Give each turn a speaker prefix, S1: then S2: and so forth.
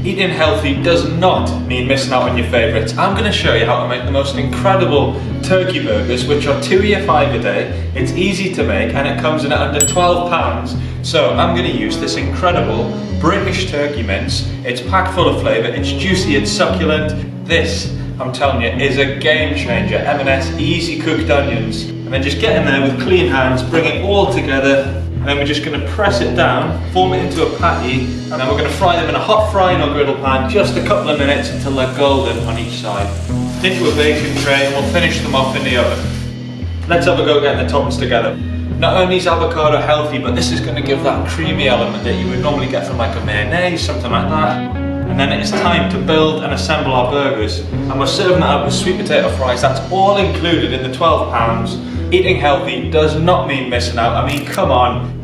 S1: Eating healthy does not mean missing out on your favourites. I'm going to show you how to make the most incredible turkey burgers, which are 2 of 5 a day. It's easy to make and it comes in at under £12. So I'm going to use this incredible British turkey mince. It's packed full of flavour, it's juicy, it's succulent. This, I'm telling you, is a game changer. M&S easy cooked onions. And then just get in there with clean hands, bring it all together. And then we're just going to press it down, form it into a patty, and then we're going to fry them in a hot frying or griddle pan just a couple of minutes until they're golden on each side. Into a baking tray and we'll finish them off in the oven. Let's have a go getting the toppings together. Not only is avocado healthy, but this is going to give that creamy element that you would normally get from like a mayonnaise, something like that. And then it's time to build and assemble our burgers. And we're serving that up with sweet potato fries. That's all included in the £12. Eating healthy does not mean missing out. I mean, come on.